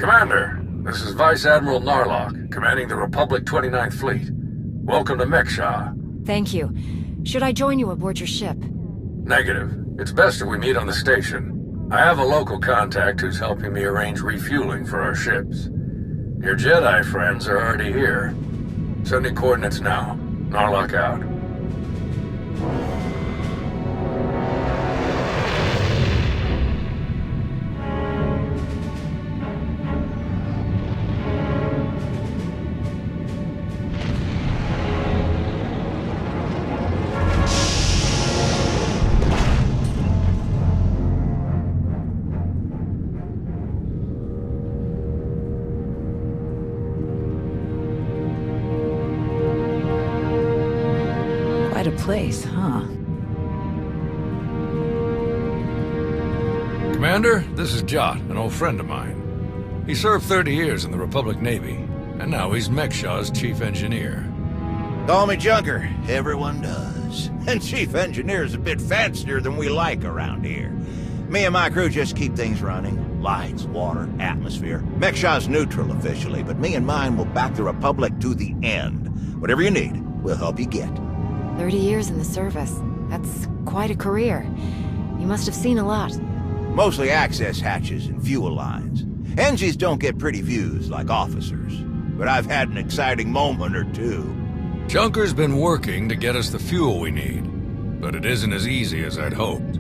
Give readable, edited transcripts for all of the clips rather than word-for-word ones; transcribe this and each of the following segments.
Commander, this is Vice Admiral Narlock, commanding the Republic 29th Fleet. Welcome to Mekshah. Thank you. Should I join you aboard your ship? Negative. It's best if we meet on the station. I have a local contact who's helping me arrange refueling for our ships. Your Jedi friends are already here. Sending coordinates now. Narlock out. Quite a place, huh? Commander, this is Jot, an old friend of mine. He served 30 years in the Republic Navy, and now he's Mekshah's chief engineer. Call me Junker. Everyone does. And chief engineer's a bit fancier than we like around here. Me and my crew just keep things running. Lights, water, atmosphere. Mekshah's neutral officially, but me and mine will back the Republic to the end. Whatever you need, we'll help you get. 30 years in the service. That's quite a career. You must have seen a lot. Mostly access hatches and fuel lines. Engies don't get pretty views like officers. But I've had an exciting moment or two. Junker's been working to get us the fuel we need, but it isn't as easy as I'd hoped.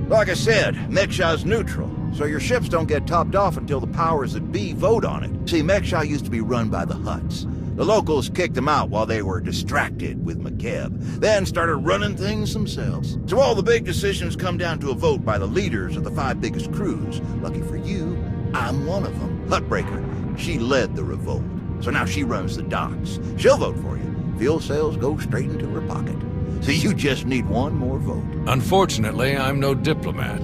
Like I said, Mekshah's neutral, so your ships don't get topped off until the powers that be vote on it. See, Mekshah used to be run by the Hutts. The locals kicked them out while they were distracted with McKeb, then started running things themselves. So all the big decisions come down to a vote by the leaders of the 5 biggest crews. Lucky for you, I'm one of them. Huttbreaker. She led the revolt, so now she runs the docks. She'll vote for you. Fuel sales go straight into her pocket. So you just need one more vote. Unfortunately, I'm no diplomat.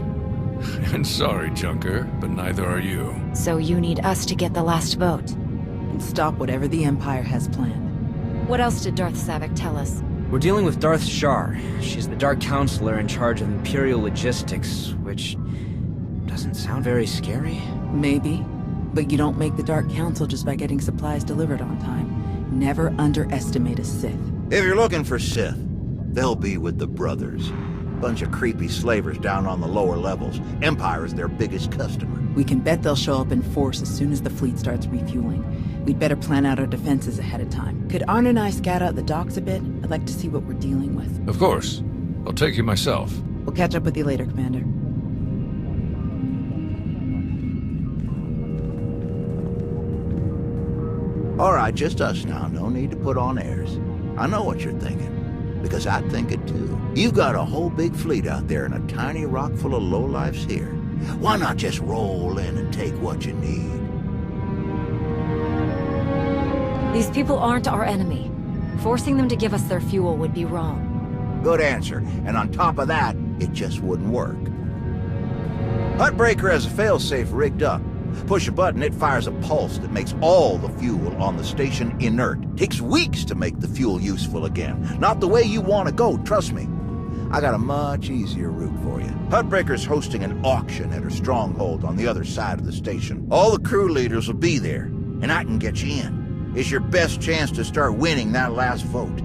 And sorry, Junker, but neither are you. So you need us to get the last vote. And stop whatever the Empire has planned. What else did Darth Savik tell us? We're dealing with Darth Shar. She's the Dark Counselor in charge of Imperial Logistics, which doesn't sound very scary. Maybe, but you don't make the Dark Council just by getting supplies delivered on time. Never underestimate a Sith. If you're looking for Sith, they'll be with the Brothers. Bunch of creepy slavers down on the lower levels. Empire's their biggest customer. We can bet they'll show up in force as soon as the fleet starts refueling. We'd better plan out our defenses ahead of time. Could Arn and I scout out the docks a bit? I'd like to see what we're dealing with. Of course. I'll take you myself. We'll catch up with you later, Commander. All right, just us now. No need to put on airs. I know what you're thinking, because I think it too. You've got a whole big fleet out there and a tiny rock full of lowlifes here. Why not just roll in and take what you need? These people aren't our enemy. Forcing them to give us their fuel would be wrong. Good answer. And on top of that, it just wouldn't work. Huttbreaker has a failsafe rigged up. Push a button, it fires a pulse that makes all the fuel on the station inert. Takes weeks to make the fuel useful again. Not the way you want to go, trust me. I got a much easier route for you. Huttbreaker's hosting an auction at her stronghold on the other side of the station. All the crew leaders will be there, and I can get you in. It's your best chance to start winning that last vote.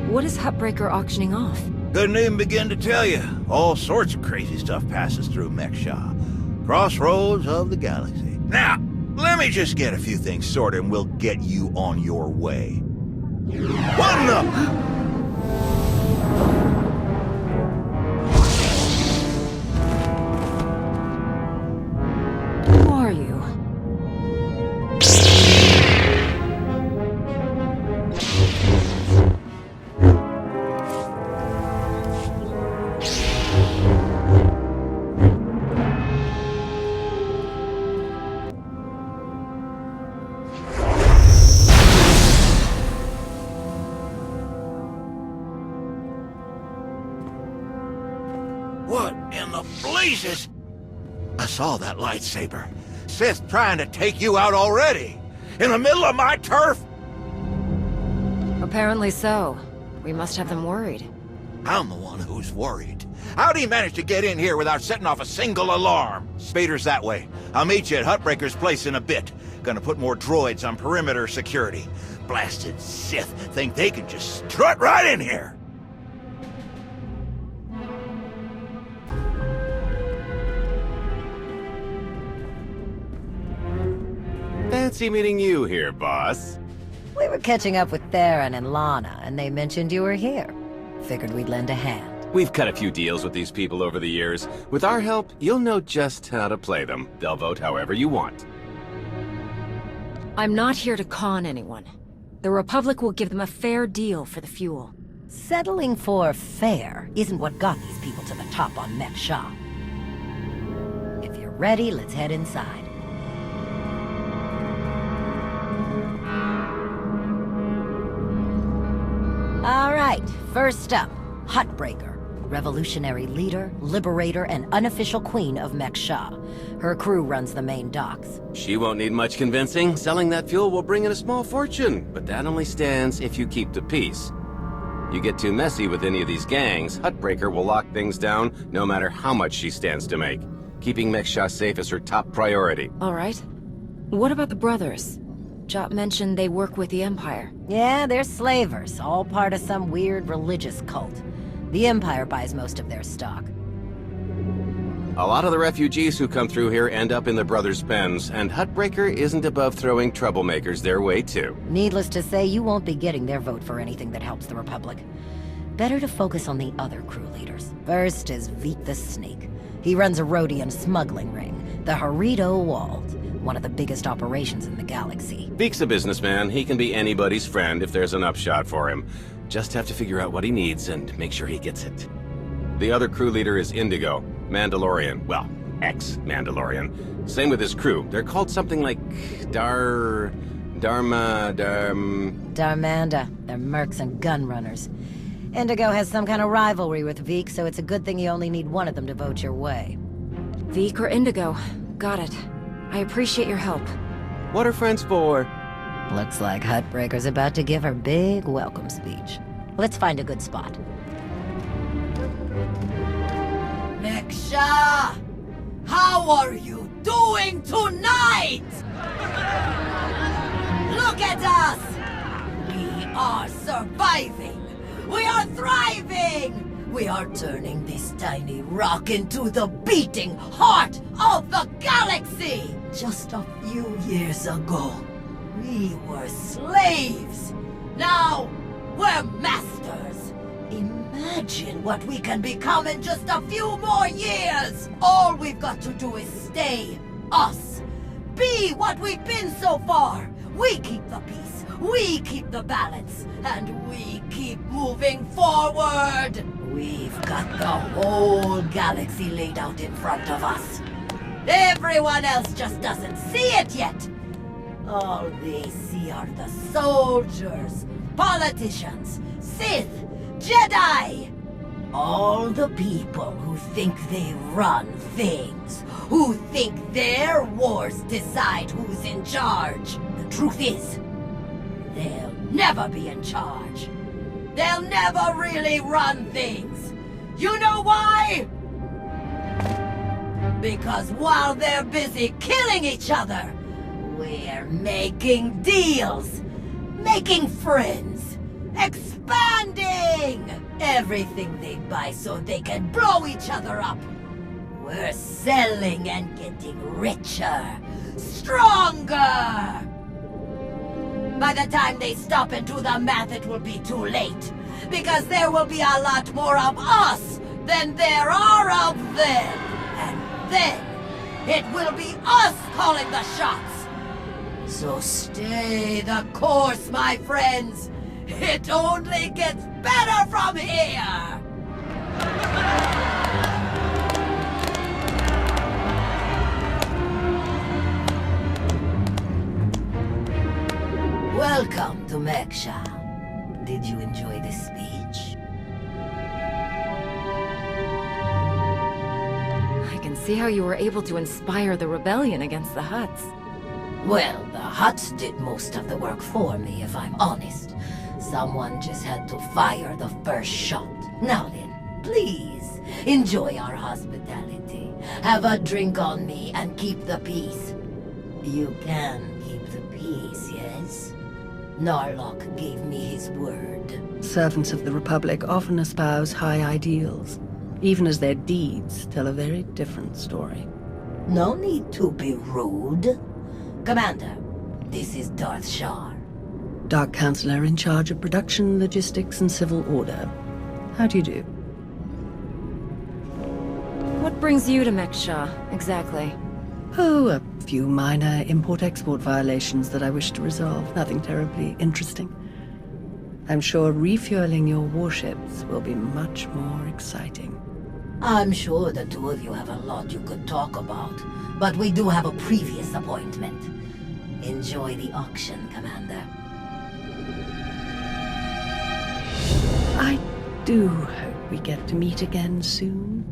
What is Huttbreaker auctioning off? Couldn't even begin to tell you. All sorts of crazy stuff passes through Mekshah. Crossroads of the galaxy. Now, let me just get a few things sorted and we'll get you on your way. One up! Who are you? What in the blazes? I saw that lightsaber. Sith trying to take you out already. In the middle of my turf? Apparently so. We must have them worried. I'm the one who's worried. How'd he manage to get in here without setting off a single alarm? Spader's that way. I'll meet you at Huttbreaker's place in a bit. Gonna put more droids on perimeter security. Blasted Sith think they can just strut right in here. Fancy meeting you here, boss. We were catching up with Theron and Lana, and they mentioned you were here. Figured we'd lend a hand. We've cut a few deals with these people over the years. With our help, you'll know just how to play them. They'll vote however you want. I'm not here to con anyone. The Republic will give them a fair deal for the fuel. Settling for fair isn't what got these people to the top on Mech Shah. If you're ready, let's head inside. All right, first up, Huttbreaker. Revolutionary leader, liberator, and unofficial queen of Mech Shah. Her crew runs the main docks. She won't need much convincing. Selling that fuel will bring in a small fortune, but that only stands if you keep the peace. You get too messy with any of these gangs, Huttbreaker will lock things down no matter how much she stands to make. Keeping Mech Shah safe is her top priority. All right. What about the brothers? Jot mentioned they work with the Empire. Yeah, they're slavers, all part of some weird religious cult. The Empire buys most of their stock. A lot of the refugees who come through here end up in the brothers' pens, and Huttbreaker isn't above throwing troublemakers their way too. Needless to say, you won't be getting their vote for anything that helps the Republic. Better to focus on the other crew leaders. First is Veek the Snake. He runs a Rhodian smuggling ring, the Harrido Wald, one of the biggest operations in the galaxy. Veek's a businessman. He can be anybody's friend if there's an upshot for him. Just have to figure out what he needs and make sure he gets it. The other crew leader is Indigo, Mandalorian. Well, ex-Mandalorian. Same with his crew. They're called something like Darmanda. They're mercs and gun runners. Indigo has some kind of rivalry with Veek, so it's a good thing you only need one of them to vote your way. Veek or Indigo. Got it. I appreciate your help. What are friends for? Looks like Huttbreaker's about to give her big welcome speech. Let's find a good spot. Mech Shah! How are you doing tonight? Look at us! We are surviving! We are thriving! We are turning this tiny rock into the beating heart of the galaxy! Just a few years ago, we were slaves. Now, we're masters. Imagine what we can become in just a few more years. All we've got to do is stay us. Be what we've been so far. We keep the peace. We keep the balance. And we keep moving forward. We've got the whole galaxy laid out in front of us. Everyone else just doesn't see it yet. All they see are the soldiers, politicians, Sith, Jedi. All the people who think they run things, who think their wars decide who's in charge. The truth is, they'll never be in charge. They'll never really run things. You know why? Because while they're busy killing each other, we're making deals, making friends, expanding everything they buy so they can blow each other up. We're selling and getting richer, stronger. By the time they stop and do the math, it will be too late. Because there will be a lot more of us than there are of them. And then, it will be us calling the shots. So stay the course, my friends. It only gets better from here. Welcome to Mech Shah. Did you enjoy this speech? I can see how you were able to inspire the rebellion against the Hutts. Well, the Hutts did most of the work for me, if I'm honest. Someone just had to fire the first shot. Now then, please, enjoy our hospitality. Have a drink on me and keep the peace. You can keep the peace, yes? Narlock gave me his word. Servants of the Republic often espouse high ideals, even as their deeds tell a very different story. No need to be rude. Commander, this is Darth Shar. Dark Counselor in charge of production, logistics, and civil order. How do you do? What brings you to Meksha, exactly? Oh, a few minor import-export violations that I wish to resolve. Nothing terribly interesting. I'm sure refueling your warships will be much more exciting. I'm sure the two of you have a lot you could talk about, but we do have a previous appointment. Enjoy the auction, Commander. I do hope we get to meet again soon.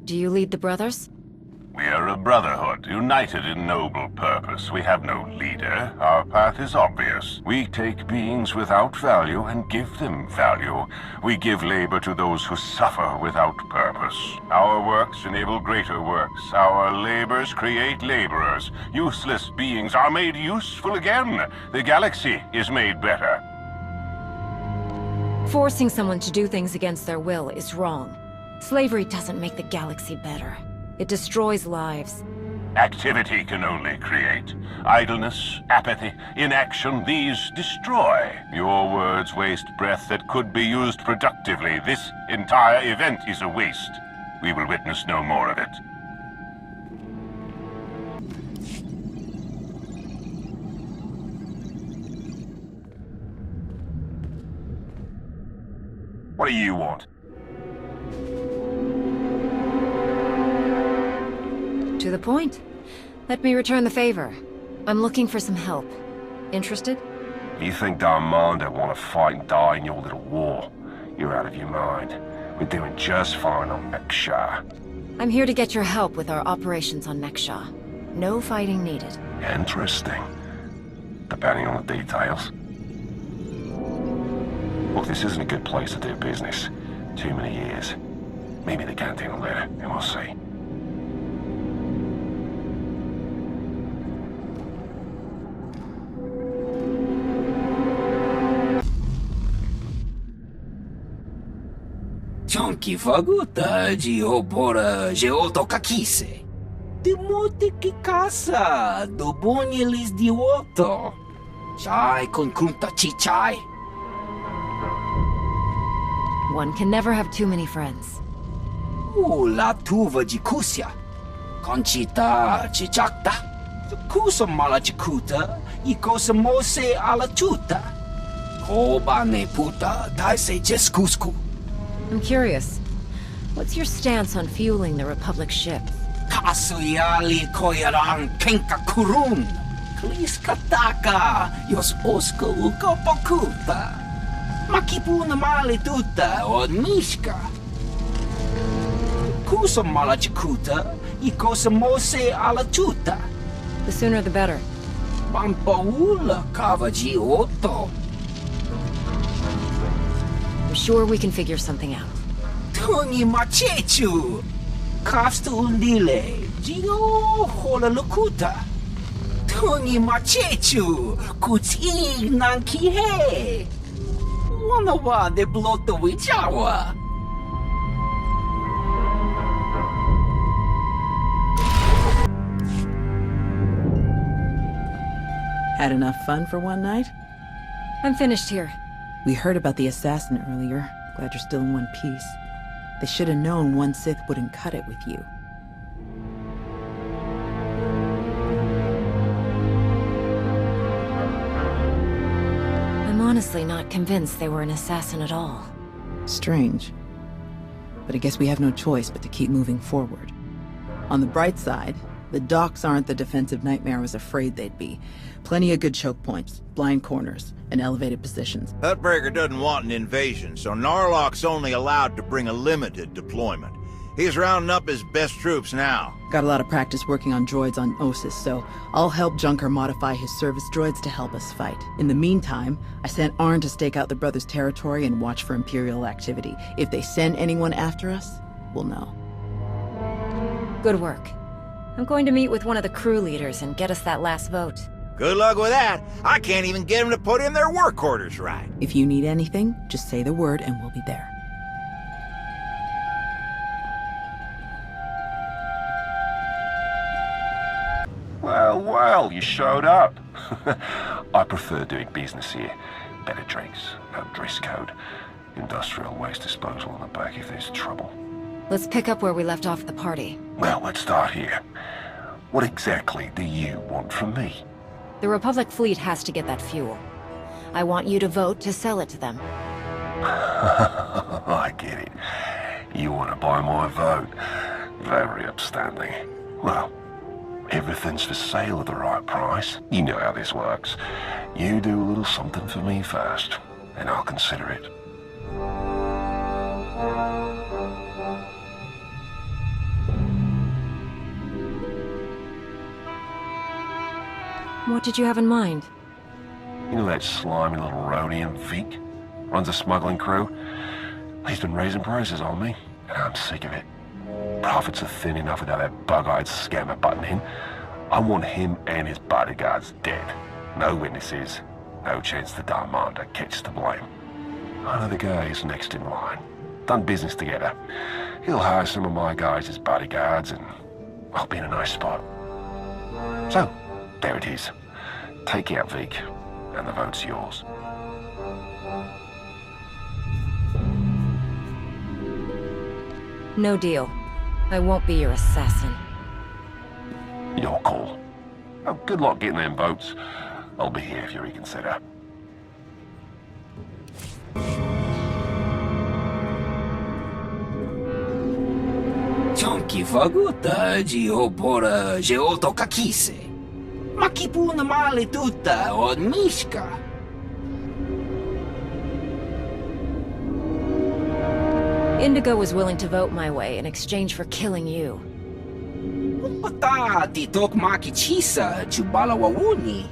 Do you lead the brothers? We are a brotherhood, united in noble purpose. We have no leader. Our path is obvious. We take beings without value and give them value. We give labor to those who suffer without purpose. Our works enable greater works. Our labors create laborers. Useless beings are made useful again. The galaxy is made better. Forcing someone to do things against their will is wrong. Slavery doesn't make the galaxy better. It destroys lives. Activity can only create. Idleness, apathy, inaction, these destroy. Your words waste breath that could be used productively. This entire event is a waste. We will witness no more of it. What do you want? To the point. Let me return the favor. I'm looking for some help. Interested? You think Darmanda want to fight and die in your little war? You're out of your mind. We're doing just fine on Meksha. I'm here to get your help with our operations on Meksha. No fighting needed. Interesting. Depending on the details. Look, this isn't a good place to do business. Too many years. Maybe the canteen later, and we'll see. Chonki faguta geopora geotokakise. Demote que caça do bonyelis de oto. Chai con kunta chichai. One can never have too many friends. La tuva de kusia. Conchita chichakta. Kusa mala chikuta. I cosa mose ala chuta. Koba ne puta daise jeskusku. I'm curious. What's your stance on fueling the Republic ships? Kasuyali koyaran kenka kurun. Kliskataka yos osko ukopokuta. Makipuna mali tuta od mishka. Kusa mala chikuta. I cosa mose ala chuta. The sooner the better. Pampaula kavaji oto. I'm sure we can figure something out. Tuni machechu. Kafstu undile. Gio hola lukuta. Tuni machechu. Kutig nankihe. Wanawa de bloto wichawa. Had enough fun for one night? I'm finished here. We heard about the assassin earlier. Glad you're still in one piece. They should have known one Sith wouldn't cut it with you. I'm honestly not convinced they were an assassin at all. Strange. But I guess we have no choice but to keep moving forward. On the bright side, The docks aren't the defensive nightmare I was afraid they'd be. Plenty of good choke points, blind corners, and elevated positions. Hutbreaker doesn't want an invasion, so Narlock's only allowed to bring a limited deployment. He's rounding up his best troops now. Got a lot of practice working on droids on Ossus, so I'll help Junker modify his service droids to help us fight. In the meantime, I sent Arn to stake out the Brothers' territory and watch for Imperial activity. If they send anyone after us, we'll know. Good work. I'm going to meet with one of the crew leaders and get us that last vote. Good luck with that. I can't even get them to put in their work orders right. If you need anything, just say the word and we'll be there. Well, you showed up. I prefer doing business here. Better drinks, no dress code, industrial waste disposal on the back if there's trouble. Let's pick up where we left off at the party. Well, let's start here. What exactly do you want from me? The Republic fleet has to get that fuel. I want you to vote to sell it to them. I get it. You want to buy my vote. Very upstanding. Well, everything's for sale at the right price. You know how this works. You do a little something for me first, and I'll consider it. What did you have in mind? You know that slimy little Rhodian Vic? Runs a smuggling crew? He's been raising prices on me, and I'm sick of it. Profits are thin enough without that bug-eyed scammer butting in. I want him and his bodyguards dead. No witnesses, no chance the Darmander gets to blame. I know the guy is next in line. Done business together. He'll hire some of my guys as bodyguards, and I'll be in a nice spot. So, there it is. Take out Vic, and the vote's yours. No deal. I won't be your assassin. Your call. Oh, good luck getting them votes. I'll be here if you reconsider. Chonky faguta geopora geotokakise. Makipuna male tutta od mishka. Indigo was willing to vote my way in exchange for killing you. Pata titok makichisa chubala wawuni.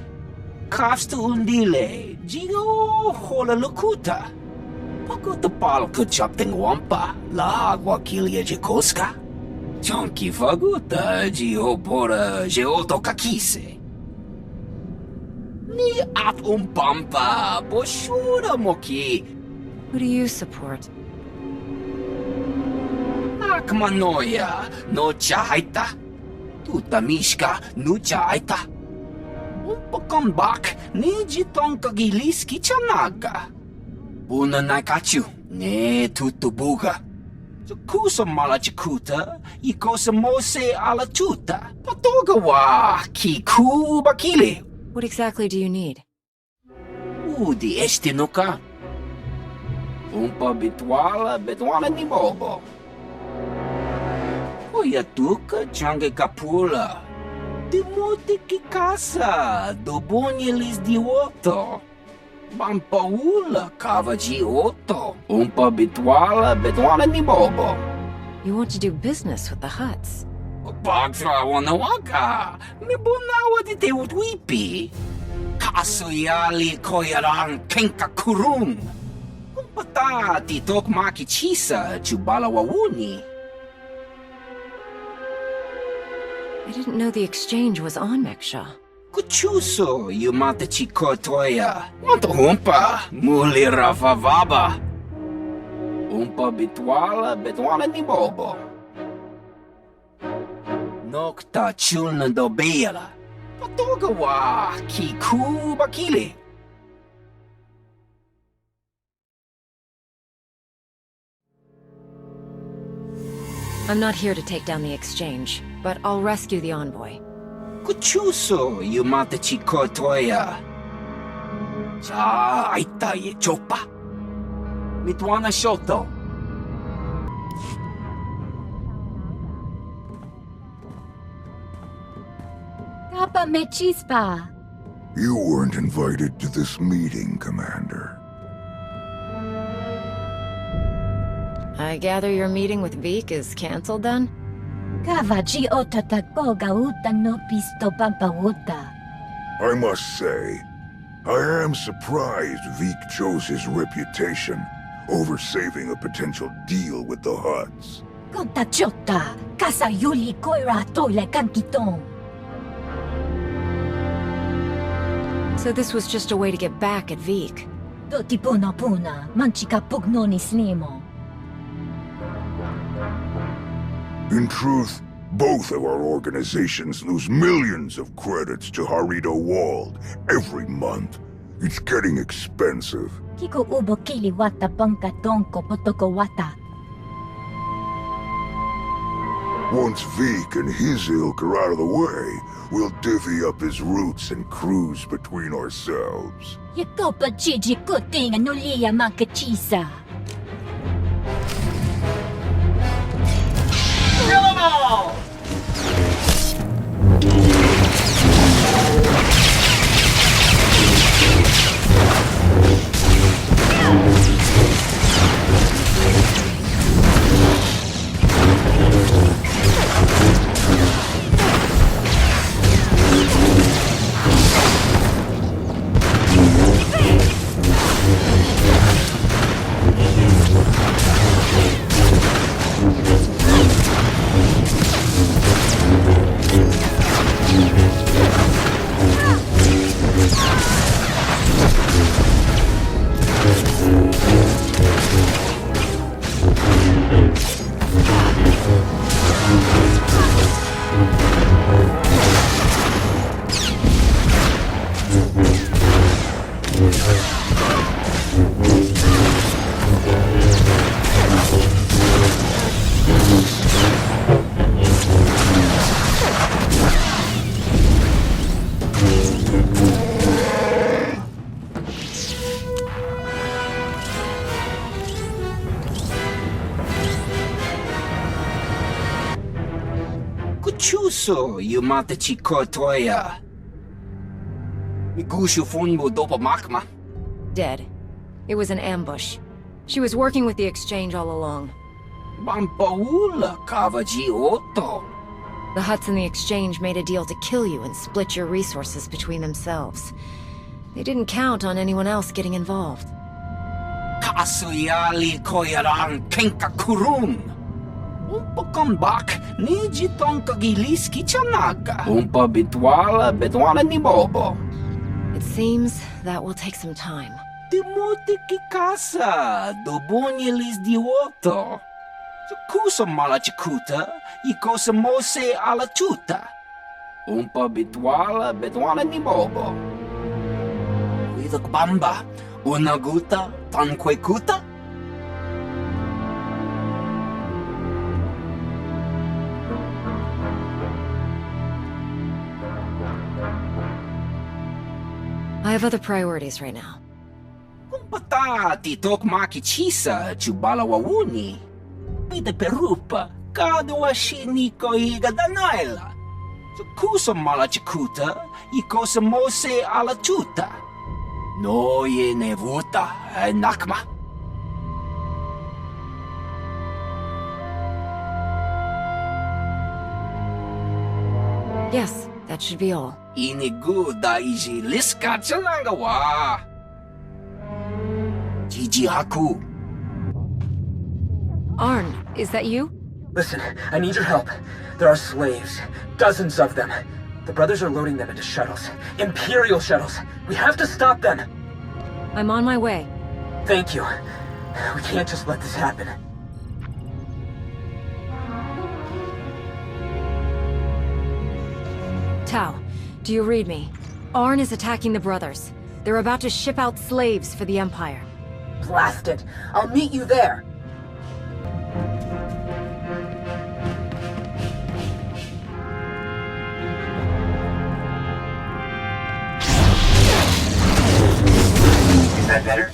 Kafstu undile jigo hola lukuta. Pakuta pal kuchapting wampa la agua kilia jikoska. Chonky faguta geopora geotokakise. Ni at umpampa boshura moki. Who do you support? Nakmanoya no chaita. Tuta mishka no chaita. Umpakon bak ni jiton kagiliski chanaga. Una nakachu ne tutubuga. Kusa malachikuta, ikosa mose ala tuta. Patogawa kiku bakile. What exactly do you need? Udi estinuka. Umpa betwala ni bobo. Oya tuka change kapula. Demote ki casa, dobonye lis di oto. Bampaula kavaji oto. Umpa betwala ni bobo. You want to do business with the Hutts? Bagtra wanawaka. Mibunawa di te utwipi. Kasoyali koyaran kenka kurung. Umpata titok makichisa chubala wawuni. I didn't know the exchange was on Meksha. Kuchuso yumata chikotoya. Wanto humpa muli ravavaba. Umpa betwala ni bobo. Nokta chulna dobela. Patogawa kiku bakile. I'm not here to take down the exchange, but I'll rescue the envoy. Kuchuso yumata chikotoya. Cha aita ye chopa. Mitwana shoto. Papa me chispa. You weren't invited to this meeting, Commander. I gather your meeting with Veek is cancelled then? Kavaji otatakoga uta no pisto pampauta. I must say, I am surprised Veek chose his reputation over saving a potential deal with the Hutts. Konta chota, kasa yuli koira toile kankiton. So this was just a way to get back at Veek. Doti puna puna, manchika pugnoni snimo. In truth, both of our organizations lose millions of credits to Harito Wald every month. It's getting expensive. Kiko ubo kili wata banka donko potoko wata. Once Veek and his ilk are out of the way, we'll divvy up his routes and cruise between ourselves. Yakopa Gigi kuting anulia mankachisa. Kill 'em all! Kuchuso, yumata chikotoya. Migushu funmu dopa makma. Dead. It was an ambush. She was working with the Exchange all along. Bampaula kavaji oto. The Hutts and the Exchange made a deal to kill you and split your resources between themselves. They didn't count on anyone else getting involved. Kasuyali koyaran kenka kurun. Umpa kambak, niji tonka giliski chanaka. Umpa bitwala ni bobo. It seems that will take some time. Timuti kikasa, dobonyelis dioto. Kusa malachikuta, ikosa mose ala tuta. Umpa bitwala ni bobo. Widok bamba, unaguta, tankwekuta. I have other priorities right now. Kumpata titok makichisa chubala wawuni. Pite perupa kadwa shini ko igadanaila. Kusa malachikuta ikosa mose ala tuta. No ye nevuta nakma. Yes, that should be all. Inigu daiji liska chananga wa. Jiji haku. Arn, is that you? Listen, I need your help. There are slaves. Dozens of them. The brothers are loading them into shuttles. Imperial shuttles. We have to stop them. I'm on my way. Thank you. We can't just let this happen. Tau, do you read me? Arn is attacking the brothers. They're about to ship out slaves for the Empire. Blast it. I'll meet you there. Is that better?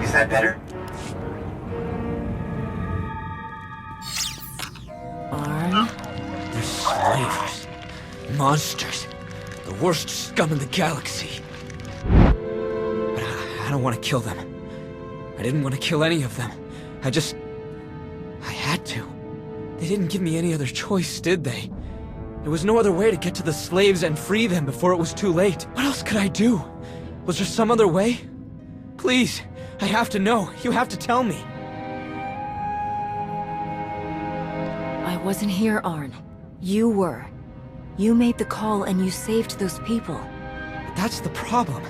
Is that better? Arn? They're slavers. Monsters. The worst scum in the galaxy. But I don't want to kill them. I didn't want to kill any of them. I had to. They didn't give me any other choice, did they? There was no other way to get to the slaves and free them before it was too late. What else could I do? Was there some other way? Please, I have to know. You have to tell me. I wasn't here, Arn. You were. You made the call and you saved those people. But that's the problem.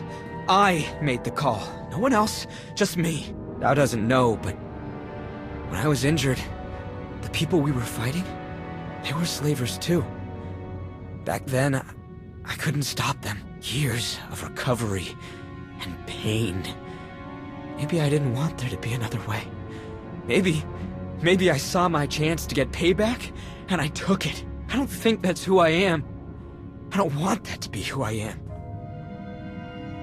I made the call. No one else, just me. Thou doesn't know, but when I was injured, the people we were fighting, they were slavers too. Back then, I couldn't stop them. Years of recovery and pain. Maybe I didn't want there to be another way. Maybe I saw my chance to get payback, and I took it. I don't think that's who I am. I don't want that to be who I am.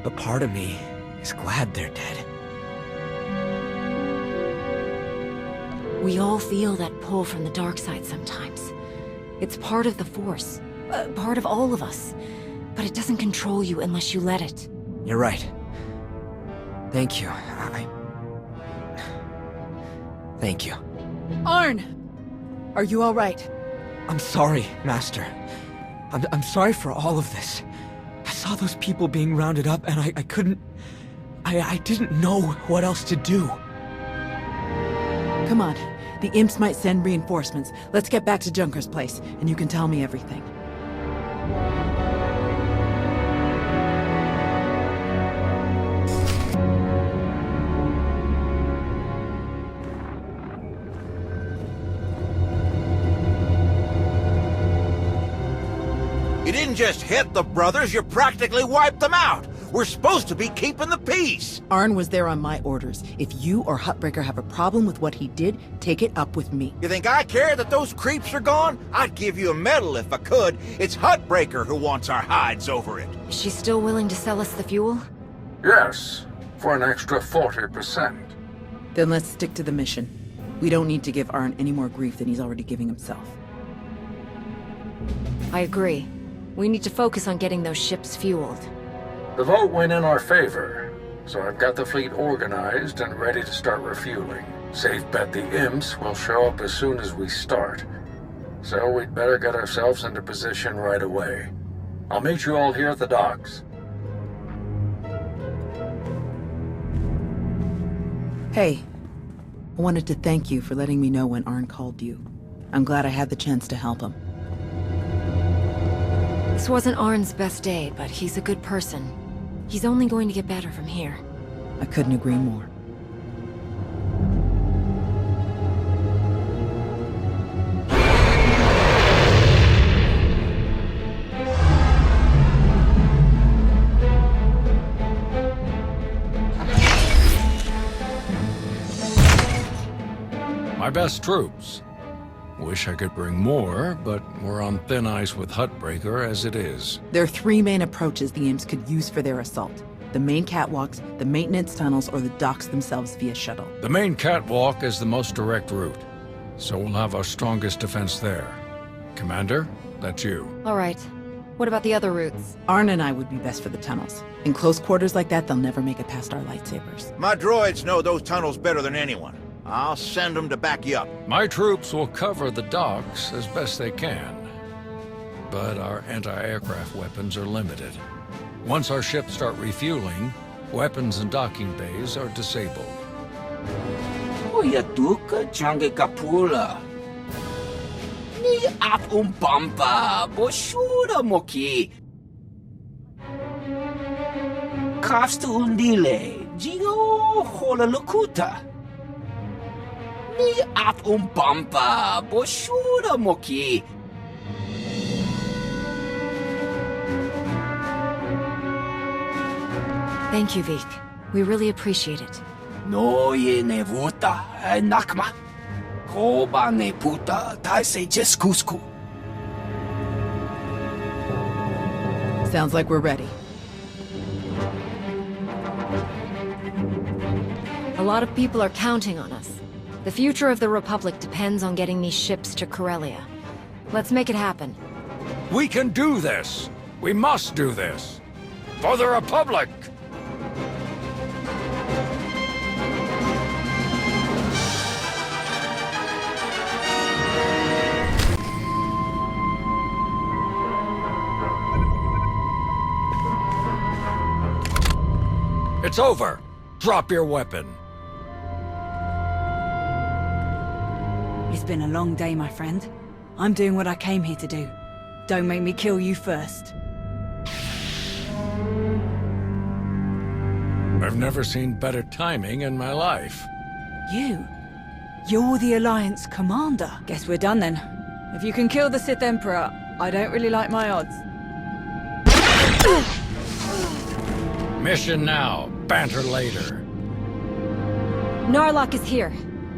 But part of me is glad they're dead. We all feel that pull from the dark side sometimes. It's part of the Force. Part of all of us. But it doesn't control you unless you let it. You're right. Thank you. Thank you. Arn! Are you all right? I'm sorry, Master. I'm sorry for all of this. I saw those people being rounded up and I couldn't... I didn't know what else to do. Come on. The imps might send reinforcements. Let's get back to Junker's place, and you can tell me everything. You didn't just hit the brothers, you practically wiped them out. We're supposed to be keeping the peace. Arn was there on my orders. If you or Huttbreaker have a problem with what he did, take it up with me. You think I care that those creeps are gone? I'd give you a medal if I could. It's Huttbreaker who wants our hides over it. Is she still willing to sell us the fuel? Yes, for an extra 40%. Then let's stick to the mission. We don't need to give Arn any more grief than he's already giving himself. I agree. We need to focus on getting those ships fueled. The vote went in our favor, so I've got the fleet organized and ready to start refueling. Safe bet the imps will show up as soon as we start. So we'd better get ourselves into position right away. I'll meet you all here at the docks. Hey, I wanted to thank you for letting me know when Arn called you. I'm glad I had the chance to help him. This wasn't Arn's best day, but he's a good person. He's only going to get better from here. I couldn't agree more. best troops. Wish I could bring more, but we're on thin ice with Huttbreaker as it is. There are three main approaches the Imps could use for their assault. The main catwalks, the maintenance tunnels, or the docks themselves via shuttle. The main catwalk is the most direct route, so we'll have our strongest defense there. Commander, that's you. All right. What about the other routes? Arn and I would be best for the tunnels. In close quarters like that, they'll never make it past our lightsabers. My droids know those tunnels better than anyone. I'll send them to back you up. My troops will cover the docks as best they can, but our anti-aircraft weapons are limited. Once our ships start refueling, weapons and docking bays are disabled. Oyatuka change kapula. Ni ap umpampa boshura moki. Kafstu undile, jigo hola lukuta. Ni ap umpampa boshura moki. Thank you, Vik. We really appreciate it. No ye ne vuta nakma. Koba ne puta taise jeskusku. Sounds like we're ready. A lot of people are counting on us. The future of the Republic depends on getting these ships to Corellia. Let's make it happen. We can do this! We must do this! For the Republic! It's over! Drop your weapon! It's been a long day, my friend. I'm doing what I came here to do. Don't make me kill you first. I've never seen better timing in my life. You're the Alliance commander. Guess we're done then. If you can kill the Sith Emperor, I don't really like my odds. Mission now, banter later. Narlock is here.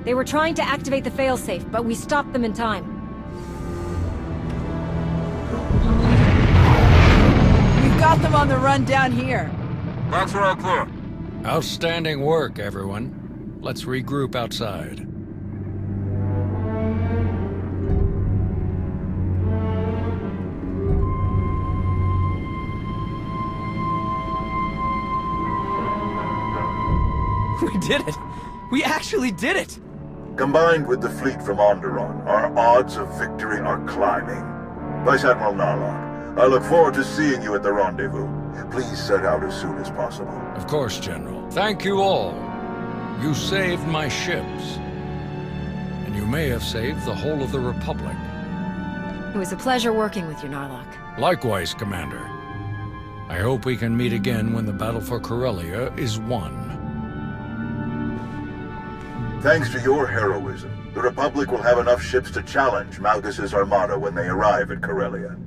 They were trying to activate the failsafe, but we stopped them in time. We've got them on the run down here. That's all clear. Outstanding work, everyone. Let's regroup outside. We did it! We actually did it! Combined with the fleet from Onderon, our odds of victory are climbing. Vice Admiral Narlock, I look forward to seeing you at the rendezvous. Please set out as soon as possible. Of course, General. Thank you all. You saved my ships. And you may have saved the whole of the Republic. It was a pleasure working with you, Narlock. Likewise, Commander. I hope we can meet again when the battle for Corellia is won. Thanks to your heroism, the Republic will have enough ships to challenge Malgus's armada when they arrive at Corellia.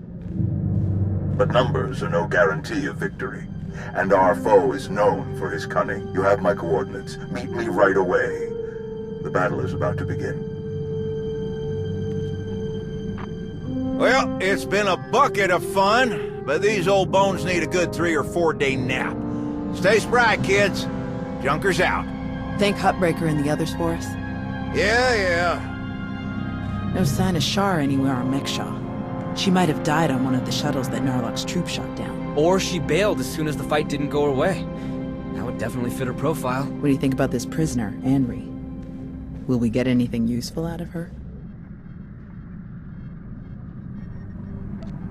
But numbers are no guarantee of victory, and our foe is known for his cunning. You have my coordinates. Meet me right away. The battle is about to begin. Well, it's been a bucket of fun, but these old bones need a good 3 or 4 day nap. Stay spry, kids. Junker's out. Thank Huttbreaker and the others for us. Yeah. No sign of Shar anywhere on Mexshaw. She might have died on one of the shuttles that Narlock's troops shot down. Or she bailed as soon as the fight didn't go her way. That would definitely fit her profile. What do you think about this prisoner, Anri? Will we get anything useful out of her?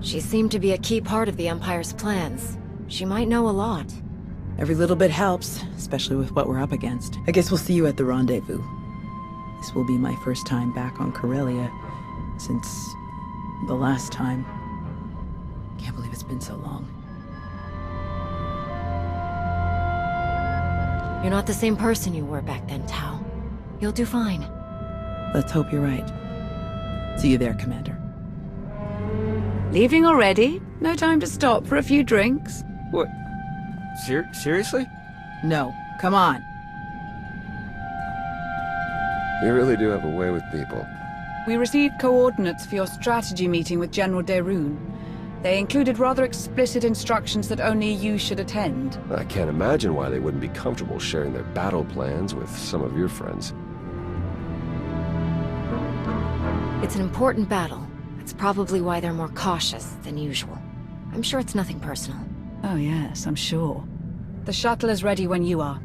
She seemed to be a key part of the Empire's plans. She might know a lot. Every little bit helps, especially with what we're up against. I guess we'll see you at the rendezvous. This will be my first time back on Corellia since the last time. Can't believe it's been so long. You're not the same person you were back then, Tau. You'll do fine. Let's hope you're right. See you there, Commander. Leaving already? No time to stop for a few drinks? What? Seriously? No, come on. You really do have a way with people. We received coordinates for your strategy meeting with General Derun. They included rather explicit instructions that only you should attend. I can't imagine why they wouldn't be comfortable sharing their battle plans with some of your friends. It's an important battle. That's probably why they're more cautious than usual. I'm sure it's nothing personal. Oh yes, I'm sure. The shuttle is ready when you are.